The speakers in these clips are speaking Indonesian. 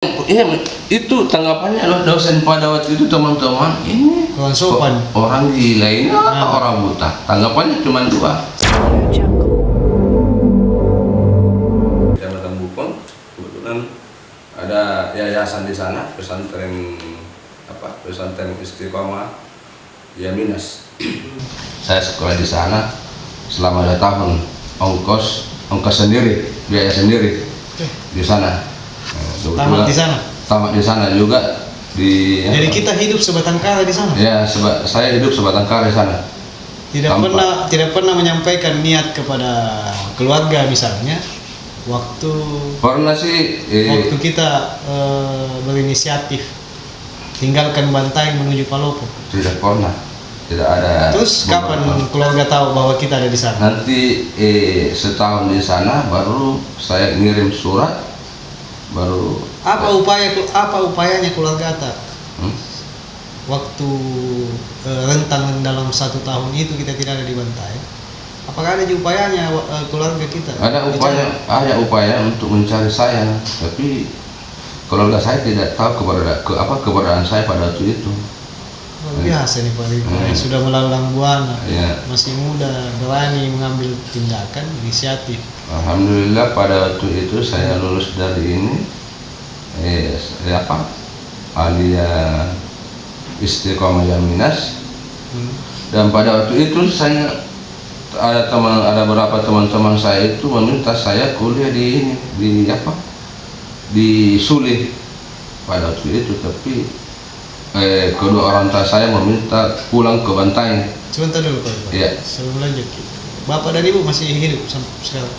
Iya, itu tanggapannya loh dosen pada waktu itu, teman-teman, ini Kurang sopan. orang gila ini apa orang buta? Tanggapannya cuma dua. Kecamatan Bupeng, kebetulan ada yayasan di sana, pesantren Istiqomah Yaminas. Saya sekolah di sana selama 2 tahun, ongkos sendiri, biaya sendiri di sana. Tamat di sana. Tamat di sana juga di. Jadi kita hidup sebatang kara di sana. Ya, saya hidup sebatang kara di sana. Tidak pernah menyampaikan niat kepada keluarga misalnya waktu Pernah sih. Waktu kita berinisiatif tinggalkan Bantaeng menuju Palopo. Tidak pernah. Tidak ada. Terus kapan keluarga tahu bahwa kita ada di sana? Nanti setahun di sana baru saya ngirim surat. Baru apa upayanya keluarga Atta? Waktu rentang dalam 1 tahun itu kita tidak ada di Bantaeng. Apakah ada upayanya keluarga kita? Ada upaya untuk mencari saya, tapi keluarga saya tidak tahu keberadaan saya pada waktu itu. Luar biasa nih Pak Riko, sudah melalang buana, masih muda, berani mengambil tindakan, inisiatif. Alhamdulillah pada waktu itu saya lulus dari ini, Alia Istiqomah Yaminas, dan pada waktu itu saya ada beberapa teman-teman saya itu meminta saya kuliah di Sule pada waktu itu, tapi kedua orang tua saya meminta pulang ke Bantaeng. Sebentar dulu Pak. Iya. Sebelum lanjut, Bapak dan Ibu masih hidup sampai sekarang?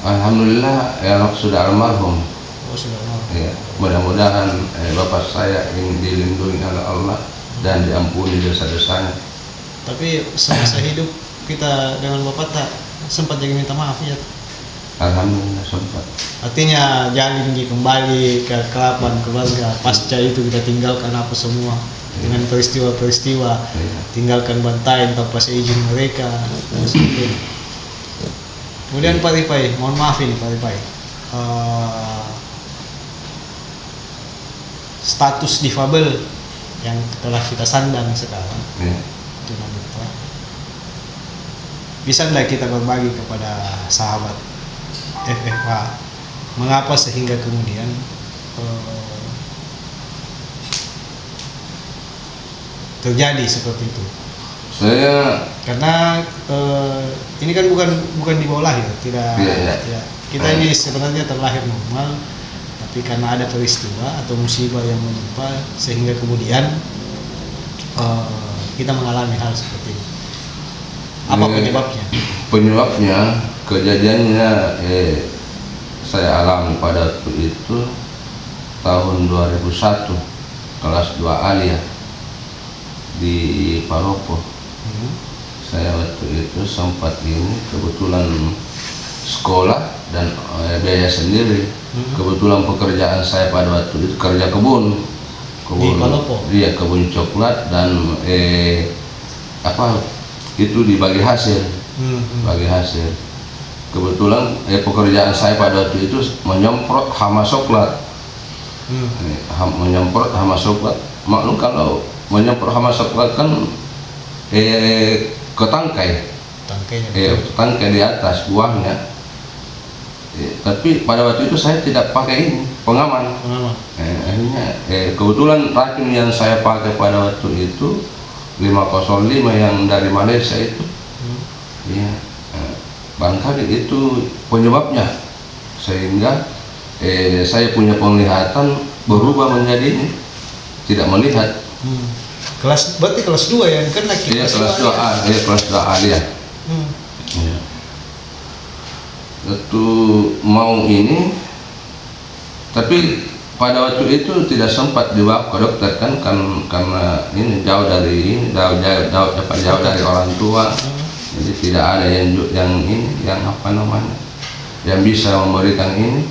Alhamdulillah, sudah almarhum. Oh, sudah almarhum. Ya, mudah-mudahan bapak saya ini dilindungi oleh Allah dan diampuni dosa-dosanya. Tapi semasa hidup kita dengan Bapak tak sempat jadi minta maaf ya? Alhamdulillah sempat. Artinya jangan kembali ke kerabat keluarga pasca itu kita tinggalkan apa semua dengan peristiwa-peristiwa, tinggalkan Bantaeng tanpa seizin mereka. Kemudian Pak Ripai, mohon maaf ini Pak Ripai, status difabel yang telah kita sandang sekarang, tunanetra, bisa nggak kita berbagi kepada sahabat FFA mengapa sehingga kemudian terjadi seperti itu? Karena ini kan bukan di bawah lahir, tidak. Kita ini sebenarnya terlahir normal, tapi karena ada peristiwa atau musibah yang menimpa sehingga kemudian kita mengalami hal seperti ini. Apa penyebabnya? Penyebabnya kejadiannya saya alami pada waktu itu tahun 2001, kelas 2 Alia di Palopo. Saya waktu itu sempat kebetulan sekolah dan biaya sendiri. Kebetulan pekerjaan saya pada waktu itu kerja kebun di Palopo. Iya, kebun coklat dan itu dibagi hasil. Bagi hasil. Kebetulan pekerjaan saya pada waktu itu menyemprot hama coklat. Menyemprot hama coklat. Maklum kalau menyemprot hama coklat kan ke tangkai di atas buahnya. Tapi pada waktu itu saya tidak pakai pengaman. Akhirnya kebetulan racun yang saya pakai pada waktu itu 505 yang dari Malaysia itu. Barangkali itu penyebabnya sehingga saya punya penglihatan berubah menjadi tidak melihat. Berarti kelas 2 yang kena kita. Kelas 2A, kelas 2A dia. Itu mau ini, tapi pada waktu itu tidak sempat dibawa ke dokter karena ini jauh dari orang tua. Jadi tidak ada yang bisa memberikan ini.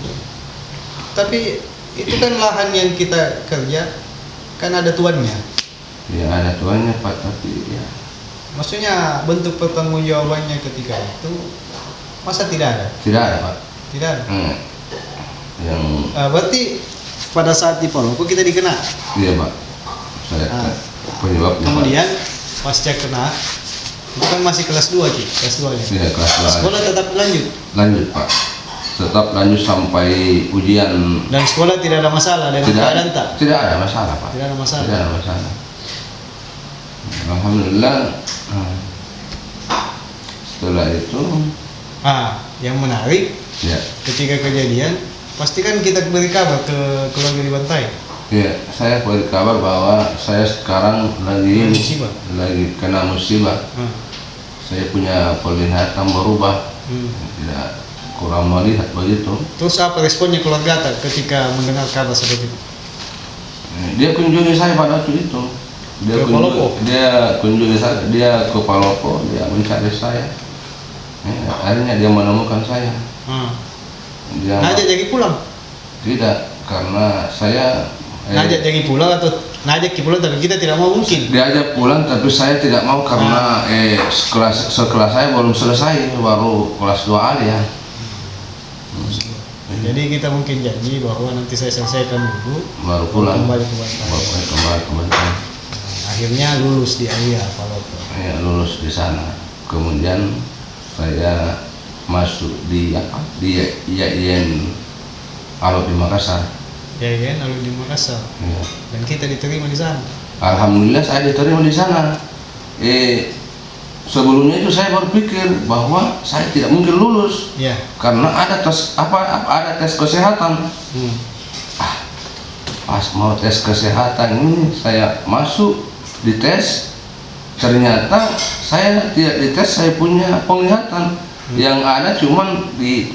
Tapi itu kan lahan yang kita kerja kan ada tuannya. Ya ada tuannya Pak, tapi ya. Maksudnya bentuk pertanggungjawabannya ketika itu masa tidak ada? Tidak ada Pak. Tidak ada. Yang Berarti pada saat di Palopo kita dikena. Iya Pak, saya Ah. penyebabnya Pak. Kemudian pasca kena, itu kan masih kelas 2 Ki, kelas 2 ya. Iya, kelas 2. Sekolah tetap lanjut Lanjut Pak, tetap lanjut sampai ujian. dan sekolah tidak ada masalah dengan keadaan tak? Tidak ada masalah Pak. Tidak ada masalah. Tidak ada masalah. Alhamdulillah. Setelah itu, Yang menarik ya, ketika kejadian, pasti kan kita beri kabar ke keluarga di Bantai. ya, saya beri kabar bahwa saya sekarang lagi Musibah. lagi kena musibah. Saya punya penglihatan berubah, tidak kurang melihat begitu. Terus apa responnya keluarga tak ketika mendengar kabar seperti itu? Dia kunjungi saya pada waktu itu. Ke Palopo? Dia kunjungi saya, dia ke Palopo, dia mencari saya. Akhirnya dia menemukan saya. Dia Ngajak jadi pulang? tidak, karena saya Ngajak jadi pulang atau ngajak pulang tapi kita tidak mau mungkin? diajak pulang, tapi saya tidak mau karena sekelas saya belum selesai, baru kelas 2 A ya. Jadi kita mungkin janji bahwa nanti saya selesaikan dulu, Baru pulang. kembali ke Bantai. Baru kembali ke Bantai. Akhirnya lulus di Alia Palopo. Ya, lulus di sana. Kemudian saya masuk di IAIN Alok di Makassar. Ya kan, lalu di Makassar. Ya. Dan kita diterima di sana. Alhamdulillah saya diterima di sana. Sebelumnya itu saya berpikir bahwa saya tidak mungkin lulus Ya. karena ada tes ada tes kesehatan. Pas mau tes kesehatan ini saya masuk dites, ternyata saya tidak dites, saya punya penglihatan. Yang ada cuman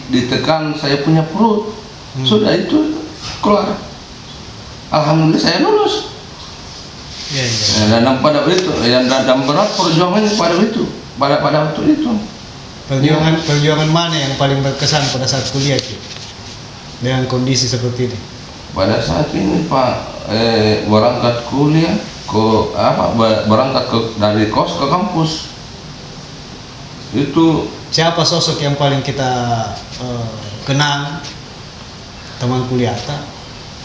ditekan saya punya perut. Sudah itu keluar. Alhamdulillah saya lulus. Ya, ya. Dan pada itu, dan berat perjuangannya pada waktu itu. Perjuangan mana yang paling berkesan pada saat kuliah Ki? Dengan kondisi seperti ini? Pada saat ini Pak, berangkat kuliah berangkat dari kos ke kampus. Itu Siapa sosok yang paling kita kenang teman kuliah tak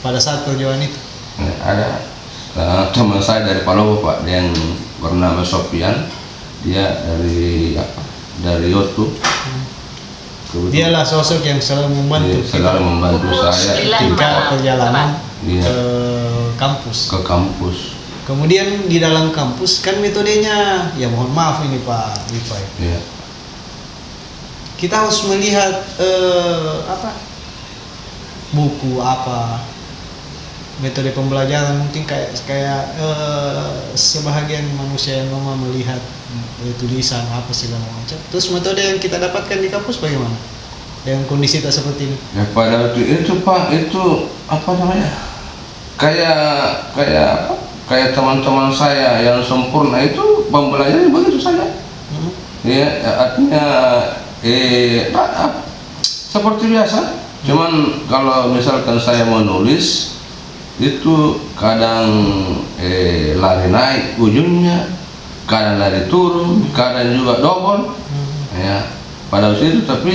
pada saat perjuangan itu? ada teman saya dari Palopo Pak, yang bernama Sofian. Dia dari YouTube. Dialah sosok yang selalu membantu Dia selalu membantu saya ketika perjalanan Iya. ke kampus. ke kampus. Kemudian di dalam kampus kan metodenya, ya mohon maaf ini Pak Rifai, Ya. kita harus melihat buku metode pembelajaran, mungkin kayak sebahagian manusia yang memang melihat tulisan apa segala macam. Terus metode yang kita dapatkan di kampus bagaimana dengan kondisi tak seperti ini? Ya pada waktu itu Pak, itu apa namanya, kayak teman-teman saya yang sempurna itu pembelajarannya begitu saja. Ya, artinya seperti biasa. Cuman kalau misalkan saya mau nulis itu kadang lari naik ujungnya, kadang lari turun, kadang juga dobol. Ya, pada waktu itu. Tapi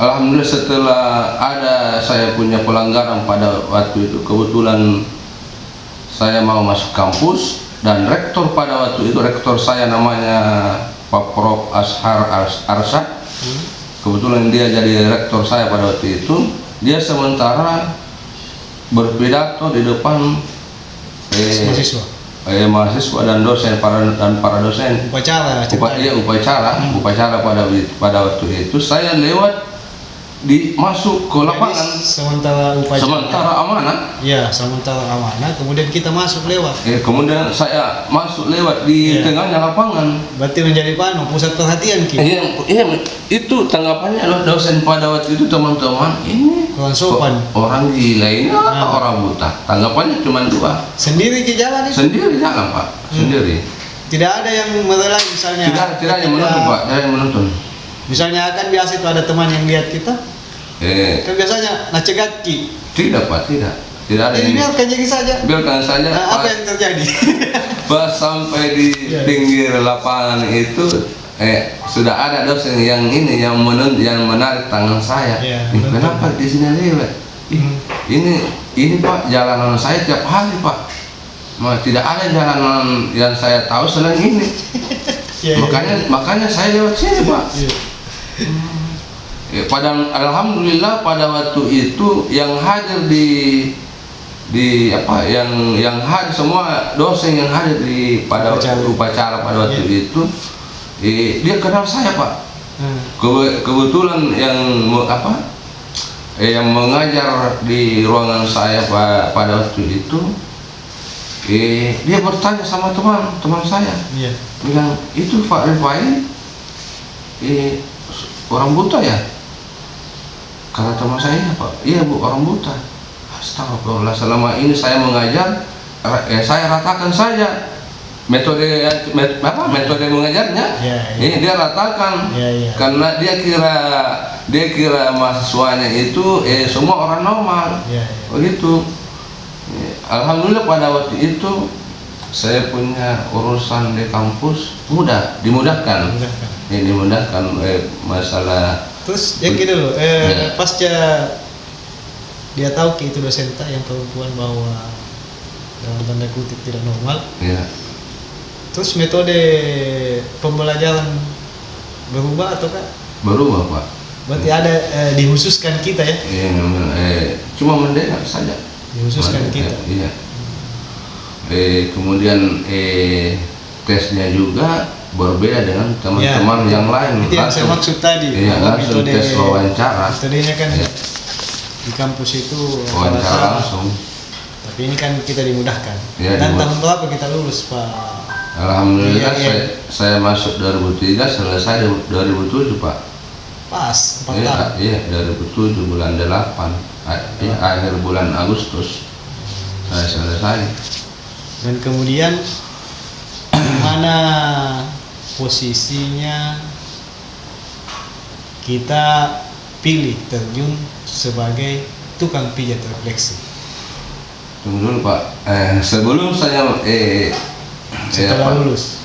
alhamdulillah setelah saya punya pelanggaran pada waktu itu, kebetulan saya mau masuk kampus dan rektor pada waktu itu, rektor saya namanya Pak Prof Ashar Arsyad. Kebetulan dia jadi rektor saya pada waktu itu. Dia sementara berpidato di depan mahasiswa dan dosen para dosen. Upacara Pada waktu itu saya lewat masuk ke lapangan. Sementara amanah. Ya, sementara amanah. Kemudian kita masuk lewat. Kemudian saya masuk lewat di tengahnya lapangan. Berarti menjadi pusat perhatian kita. Iya, itu tanggapannya adalah dosen pada waktu itu, teman-teman ini Kurang sopan. orang gila ini atau orang buta. Tanggapannya cuma dua. Sendiri ke jalan itu? Sendiri jalan Pak, sendiri. Tidak ada yang menilai misalnya. Tidak yang menonton Pak, tidak yang menonton. Misalnya kan biasa itu ada teman yang lihat kita. Kan biasanya cegat Ki. Tidak Pak, tidak ada. Jadi biarkan jadi saja. Biarkan saja. Apa yang terjadi? Pas sampai di pinggir lapangan itu, sudah ada dosen yang menarik tangan saya. Iya, Kenapa di sini lewat? Ini ini Pak, jalanan saya tiap hari Pak, tidak ada jalanan yang saya tahu selain ini. Makanya saya lewat sini Pak. Alhamdulillah pada waktu itu yang hadir yang hadir semua dosen yang hadir pada upacara pada waktu itu, dia kenal saya Pak. Kebetulan yang mengajar di ruangan saya pada waktu itu, dia bertanya sama teman saya, bilang, itu Pak Rifai orang buta ya? Kata teman saya, Pak, iya Bu, orang buta. Astagfirullah, selama ini saya mengajar, saya ratakan saja metode mengajarnya. Ini dia ratakan, karena dia kira mahasiswanya itu semua orang normal. Begitu. Alhamdulillah pada waktu itu saya punya urusan di kampus dimudahkan. Dimudahkan masalah. Terus yang gitu loh, pasca dia tahu itu dosen yang perempuan bahwa dalam tanda kutip tidak normal. Terus metode pembelajaran berubah atau kan? Berubah Pak. Berarti ada dihususkan kita ya? Cuma mendengar saja. Dihususkan kita. Iya. Kemudian tesnya juga berbeda dengan teman-teman yang lain. Itu yang saya maksud tadi. Langsung tes wawancara. Metodenya kan di kampus itu wawancara langsung. Tapi ini kan kita dimudahkan. Dan tahun berapa kita lulus Pak? Alhamdulillah saya masuk 2003, selesai 2007 Pak. Pas 4 tahun. Iya 2007 bulan 8. Akhir bulan Agustus saya selesai. Dan kemudian di mana posisinya kita pilih terjun sebagai tukang pijat refleksi? Tunggu dulu Pak. Sebelum saya setelah lulus.